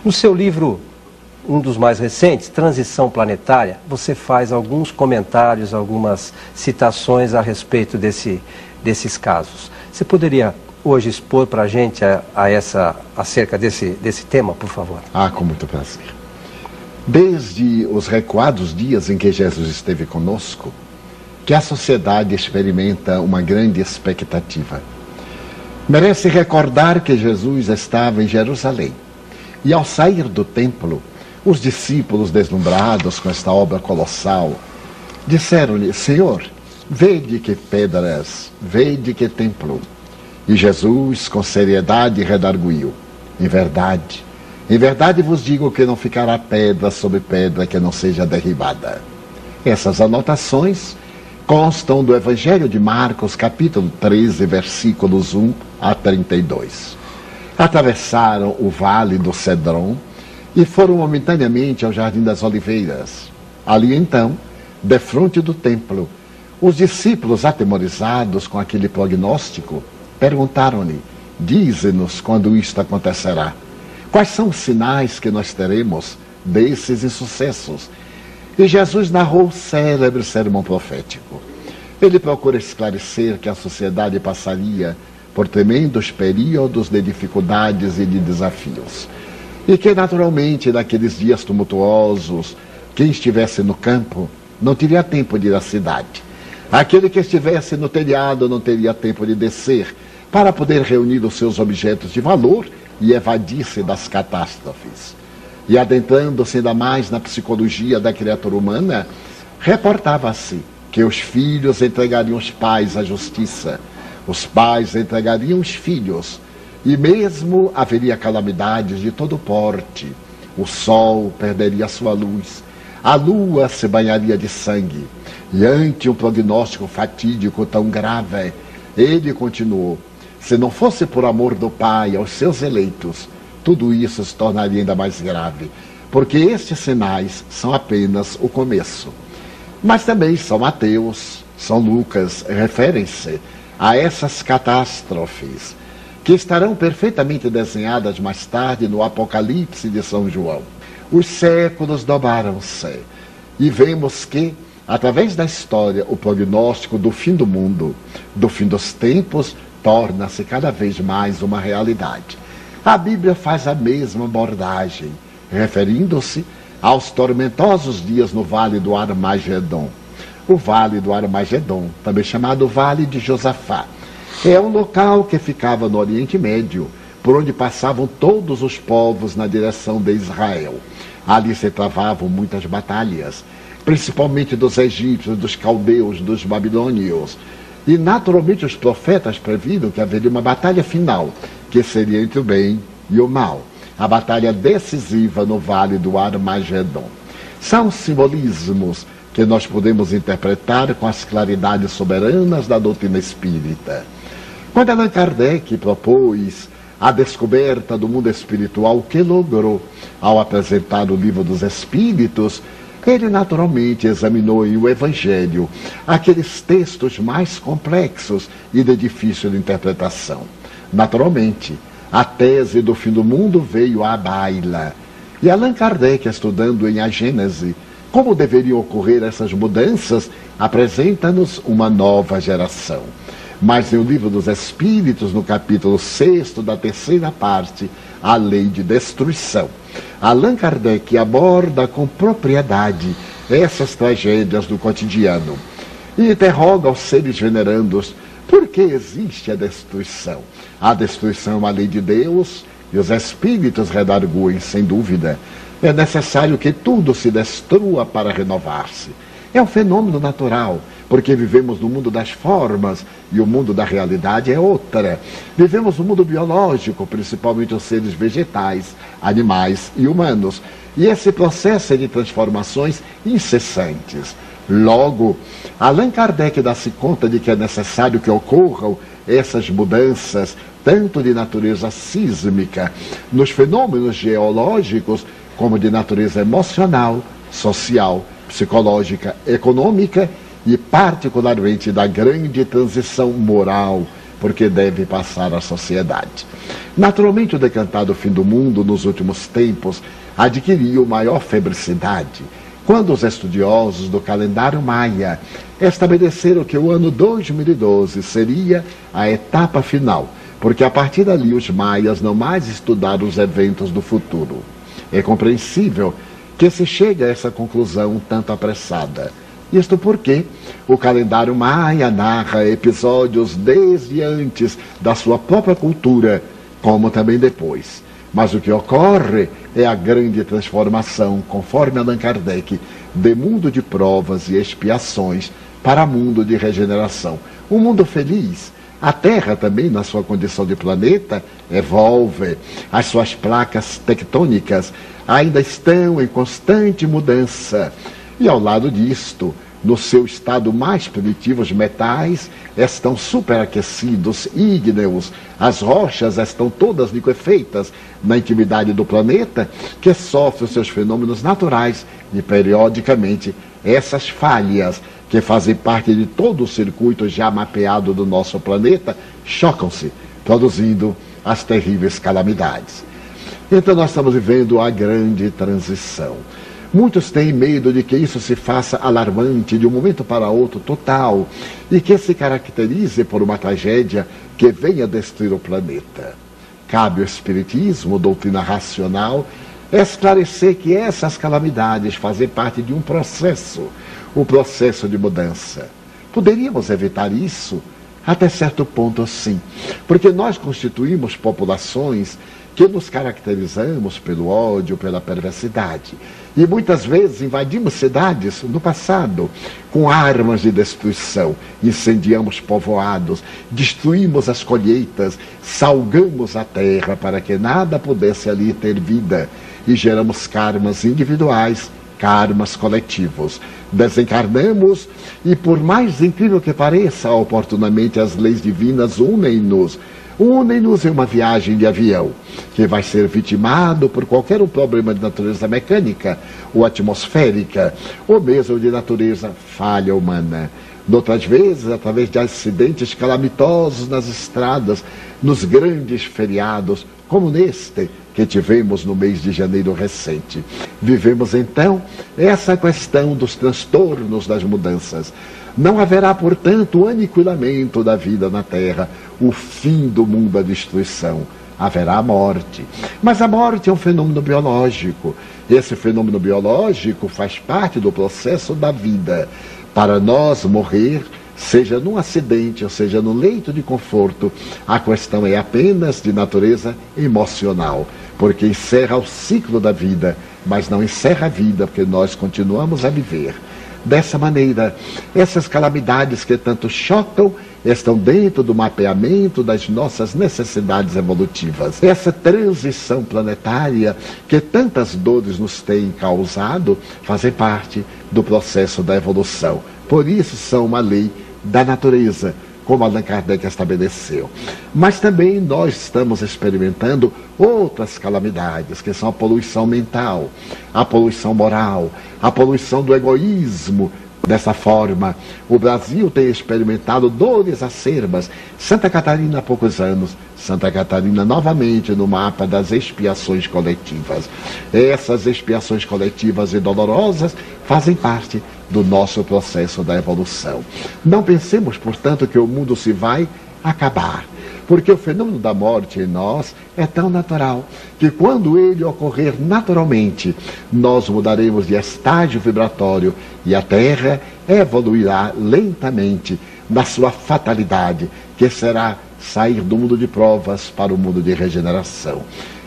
No seu livro, um dos mais recentes, Transição Planetária, você faz alguns comentários, algumas citações a respeito desses casos. Você poderia hoje expor para a gente acerca desse tema, por favor? Com muito prazer. Desde os recuados dias em que Jesus esteve conosco, que a sociedade experimenta uma grande expectativa. Merece recordar que Jesus estava em Jerusalém e, ao sair do templo, os discípulos, deslumbrados com esta obra colossal, disseram-lhe: Senhor, vede que pedras, vede que templo. E Jesus, com seriedade, redarguiu: em verdade vos digo que não ficará pedra sobre pedra que não seja derribada. Essas anotações constam do Evangelho de Marcos, capítulo 13, versículos 1 a 32. Atravessaram o vale do Cedron e foram momentaneamente ao Jardim das Oliveiras. Ali então, defronte do templo, os discípulos, atemorizados com aquele prognóstico, perguntaram-lhe: dize-nos quando isto acontecerá. Quais são os sinais que nós teremos desses insucessos? E Jesus narrou o célebre sermão profético. Ele procura esclarecer que a sociedade passaria por tremendos períodos de dificuldades e de desafios. E que, naturalmente, naqueles dias tumultuosos, quem estivesse no campo não teria tempo de ir à cidade. Aquele que estivesse no telhado não teria tempo de descer para poder reunir os seus objetos de valor e evadir-se das catástrofes. E adentrando-se ainda mais na psicologia da criatura humana, reportava-se que os filhos entregariam os pais à justiça, os pais entregariam os filhos, e mesmo haveria calamidades de todo porte. O sol perderia sua luz, a lua se banharia de sangue. E ante um prognóstico fatídico tão grave, ele continuou: se não fosse por amor do Pai aos seus eleitos, tudo isso se tornaria ainda mais grave, porque estes sinais são apenas o começo. Mas também São Mateus, São Lucas referem-se a essas catástrofes, que estarão perfeitamente desenhadas mais tarde no Apocalipse de São João. Os séculos dobraram-se e vemos que, através da história, o prognóstico do fim do mundo, do fim dos tempos, torna-se cada vez mais uma realidade. A Bíblia faz a mesma abordagem, referindo-se aos tormentosos dias no Vale do Armagedon. O Vale do Armagedon, também chamado Vale de Josafá, é um local que ficava no Oriente Médio, por onde passavam todos os povos na direção de Israel. Ali se travavam muitas batalhas, principalmente dos egípcios, dos caldeus, dos babilônios. E naturalmente os profetas previram que haveria uma batalha final, que seria entre o bem e o mal. A batalha decisiva no Vale do Armagedon. São simbolismos que nós podemos interpretar com as claridades soberanas da doutrina espírita. Quando Allan Kardec propôs a descoberta do mundo espiritual, o que logrou ao apresentar o Livro dos Espíritos, ele naturalmente examinou em o Evangelho aqueles textos mais complexos e de difícil interpretação. Naturalmente, a tese do fim do mundo veio à baila. E Allan Kardec, estudando em A Gênese como deveriam ocorrer essas mudanças, apresenta-nos uma nova geração. Mas no Livro dos Espíritos, no capítulo 6º da terceira parte, a lei de destruição, Allan Kardec aborda com propriedade essas tragédias do cotidiano e interroga os seres venerandos: por que existe a destruição? A destruição é uma lei de Deus, e os espíritos redarguem, sem dúvida. É necessário que tudo se destrua para renovar-se. É um fenômeno natural, porque vivemos no mundo das formas e o mundo da realidade é outra. Vivemos no mundo biológico, principalmente os seres vegetais, animais e humanos. E esse processo é de transformações incessantes. Logo, Allan Kardec dá-se conta de que é necessário que ocorram essas mudanças, tanto de natureza sísmica, nos fenômenos geológicos, como de natureza emocional, social, psicológica, econômica e particularmente da grande transição moral porque deve passar à sociedade. Naturalmente, o decantado fim do mundo, nos últimos tempos, adquiriu maior febricidade, quando os estudiosos do calendário maia estabeleceram que o ano 2012 seria a etapa final, porque a partir dali os maias não mais estudaram os eventos do futuro. É compreensível que se chegue a essa conclusão um tanto apressada. Isto porque o calendário maia narra episódios desde antes da sua própria cultura, como também depois. Mas o que ocorre é a grande transformação, conforme Allan Kardec, de mundo de provas e expiações para mundo de regeneração. Um mundo feliz. A Terra também, na sua condição de planeta, evolve. As suas placas tectônicas ainda estão em constante mudança. E ao lado disto, no seu estado mais primitivo, os metais estão superaquecidos, ígneos, as rochas estão todas liquefeitas na intimidade do planeta, que sofre os seus fenômenos naturais e, periodicamente, essas falhas que fazem parte de todo o circuito já mapeado do nosso planeta, chocam-se, produzindo as terríveis calamidades. Então nós estamos vivendo a grande transição. Muitos têm medo de que isso se faça alarmante de um momento para outro total e que se caracterize por uma tragédia que venha destruir o planeta. Cabe ao Espiritismo, doutrina racional, esclarecer que essas calamidades fazem parte de um processo, o processo de mudança. Poderíamos evitar isso? Até certo ponto, sim, porque nós constituímos populações que nos caracterizamos pelo ódio, pela perversidade. E muitas vezes invadimos cidades no passado com armas de destruição, incendiamos povoados, destruímos as colheitas, salgamos a terra para que nada pudesse ali ter vida e geramos karmas individuais, karmas coletivos. Desencarnamos e, por mais incrível que pareça, oportunamente as leis divinas unem-nos em uma viagem de avião, que vai ser vitimado por qualquer problema de natureza mecânica ou atmosférica, ou mesmo de natureza falha humana. Outras vezes, através de acidentes calamitosos nas estradas, nos grandes feriados, como neste que tivemos no mês de janeiro recente. Vivemos, então, essa questão dos transtornos das mudanças. Não haverá, portanto, o aniquilamento da vida na Terra, o fim do mundo, a destruição. Haverá a morte. Mas a morte é um fenômeno biológico. Esse fenômeno biológico faz parte do processo da vida. Para nós morrer, seja num acidente ou seja no leito de conforto, a questão é apenas de natureza emocional, porque encerra o ciclo da vida, mas não encerra a vida, porque nós continuamos a viver. Dessa maneira, essas calamidades que tanto chocam estão dentro do mapeamento das nossas necessidades evolutivas. Essa transição planetária que tantas dores nos tem causado fazem parte do processo da evolução. Por isso são uma lei da natureza, como Allan Kardec estabeleceu. Mas também nós estamos experimentando outras calamidades, que são a poluição mental, a poluição moral, a poluição do egoísmo. Dessa forma, o Brasil tem experimentado dores acerbas. Santa Catarina há poucos anos, Santa Catarina novamente no mapa das expiações coletivas. Essas expiações coletivas e dolorosas fazem parte do nosso processo da evolução. Não pensemos, portanto, que o mundo se vai acabar, porque o fenômeno da morte em nós é tão natural que, quando ele ocorrer naturalmente, nós mudaremos de estágio vibratório e a Terra evoluirá lentamente na sua fatalidade, que será sair do mundo de provas para o mundo de regeneração.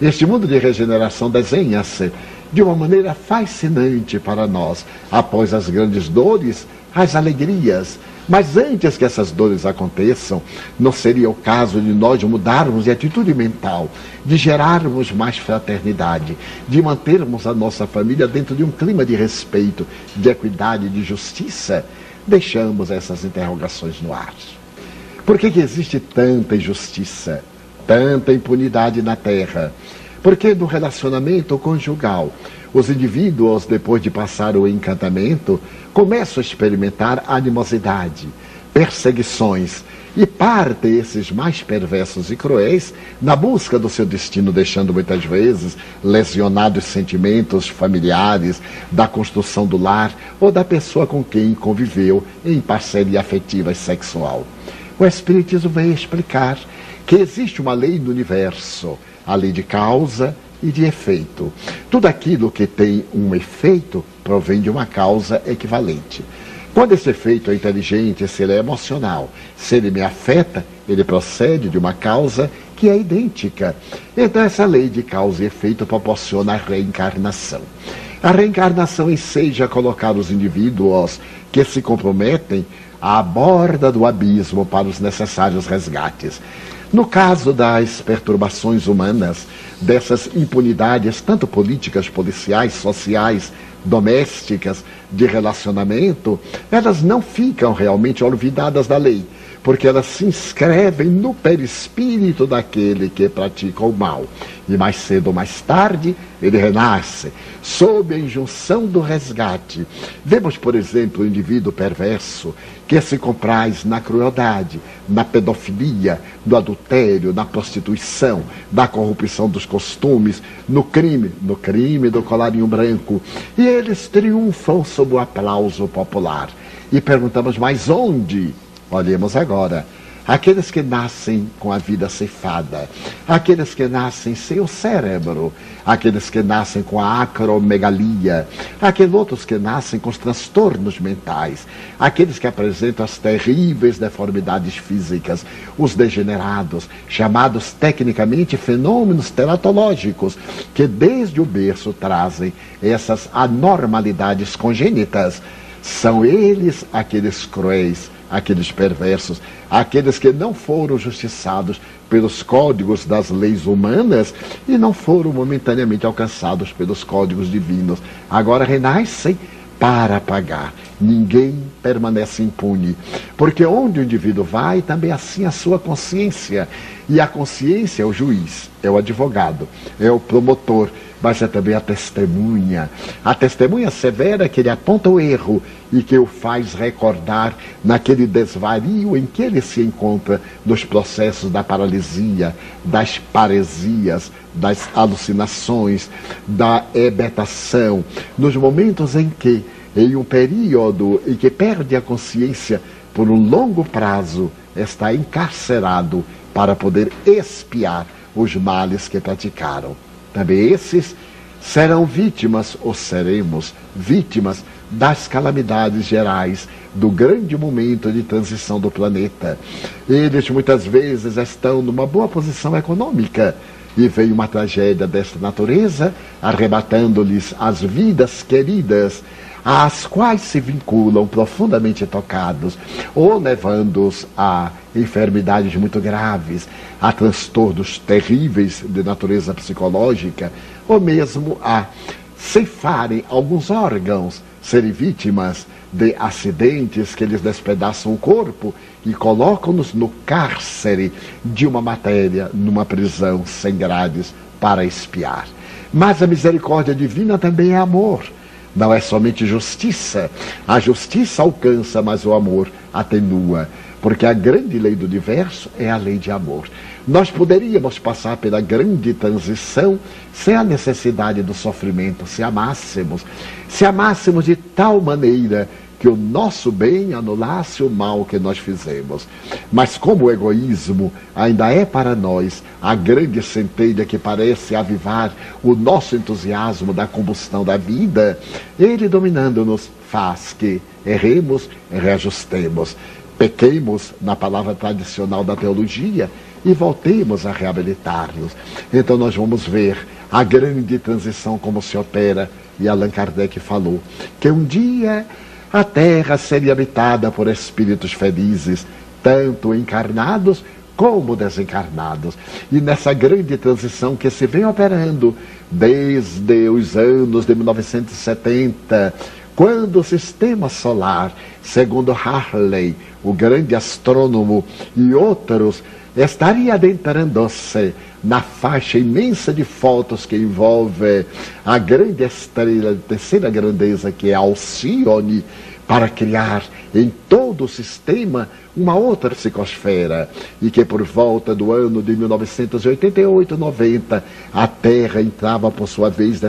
Este mundo de regeneração desenha-se de uma maneira fascinante para nós. Após as grandes dores, as alegrias. Mas antes que essas dores aconteçam, não seria o caso de nós mudarmos de atitude mental, de gerarmos mais fraternidade, de mantermos a nossa família dentro de um clima de respeito, de equidade, de justiça? Deixamos essas interrogações no ar. Por que existe tanta injustiça, tanta impunidade na Terra? Porque no relacionamento conjugal, os indivíduos, depois de passar o encantamento, começam a experimentar animosidade, perseguições, E partem esses mais perversos e cruéis na busca do seu destino, deixando muitas vezes lesionados sentimentos familiares, da construção do lar ou da pessoa com quem conviveu em parceria afetiva e sexual. O Espiritismo vem explicar que existe uma lei no universo, a lei de causa e de efeito. Tudo aquilo que tem um efeito provém de uma causa equivalente. Quando esse efeito é inteligente, se ele é emocional, se ele me afeta, ele procede de uma causa que é idêntica. Então essa lei de causa e efeito proporciona a reencarnação. A reencarnação enseja a colocar os indivíduos que se comprometem à borda do abismo para os necessários resgates. No caso das perturbações humanas, dessas impunidades, tanto políticas, policiais, sociais, domésticas, de relacionamento, elas não ficam realmente olvidadas da lei, porque elas se inscrevem no perispírito daquele que pratica o mal. E mais cedo ou mais tarde, ele renasce, sob a injunção do resgate. Vemos, por exemplo, o indivíduo perverso que se compraz na crueldade, na pedofilia, no adultério, na prostituição, na corrupção dos costumes, no crime do colarinho branco. E eles triunfam sob o aplauso popular. E perguntamos, mas onde? Olhemos agora. Aqueles que nascem com a vida ceifada, aqueles que nascem sem o cérebro, aqueles que nascem com a acromegalia, aqueles outros que nascem com os transtornos mentais, aqueles que apresentam as terríveis deformidades físicas, os degenerados, chamados tecnicamente fenômenos teratológicos, que desde o berço trazem essas anormalidades congênitas. São eles aqueles cruéis, aqueles perversos, aqueles que não foram justiçados pelos códigos das leis humanas e não foram momentaneamente alcançados pelos códigos divinos. Agora renascem para pagar. Ninguém permanece impune, porque onde o indivíduo vai, também assim a sua consciência. E a consciência é o juiz, é o advogado, é o promotor, mas é também a testemunha. A testemunha severa que ele aponta o erro e que o faz recordar naquele desvario em que ele se encontra nos processos da paralisia, das paresias, das alucinações, da hebetação, nos momentos em que, em um período em que perde a consciência por um longo prazo, está encarcerado para poder expiar os males que praticaram. Também esses serão vítimas, ou seremos vítimas, das calamidades gerais, do grande momento de transição do planeta. Eles muitas vezes estão numa boa posição econômica e vem uma tragédia desta natureza, arrebatando-lhes as vidas queridas, às quais se vinculam profundamente tocados, ou levando-os a enfermidades muito graves, a transtornos terríveis de natureza psicológica, ou mesmo a ceifarem alguns órgãos, serem vítimas de acidentes que lhes despedaçam o corpo e colocam-nos no cárcere de uma matéria, numa prisão sem grades para expiar. Mas a misericórdia divina também é amor. Não é somente justiça. A justiça alcança, mas o amor atenua. Porque a grande lei do universo é a lei de amor. Nós poderíamos passar pela grande transição sem a necessidade do sofrimento, se amássemos de tal maneira que o nosso bem anulasse o mal que nós fizemos. Mas como o egoísmo ainda é para nós a grande centelha que parece avivar o nosso entusiasmo da combustão da vida, ele dominando-nos faz que erremos e reajustemos, pequemos na palavra tradicional da teologia e voltemos a reabilitar-nos. Então nós vamos ver a grande transição como se opera, e Allan Kardec falou que um dia a Terra seria habitada por espíritos felizes, tanto encarnados como desencarnados. E nessa grande transição que se vem operando desde os anos de 1970, quando o sistema solar, segundo Hartley, o grande astrônomo, e outros, estaria adentrando-se na faixa imensa de fotos que envolve a grande estrela de terceira grandeza, que é Alcione, para criar em todo o sistema uma outra psicosfera, e que por volta do ano de 1988, 90, a Terra entrava por sua vez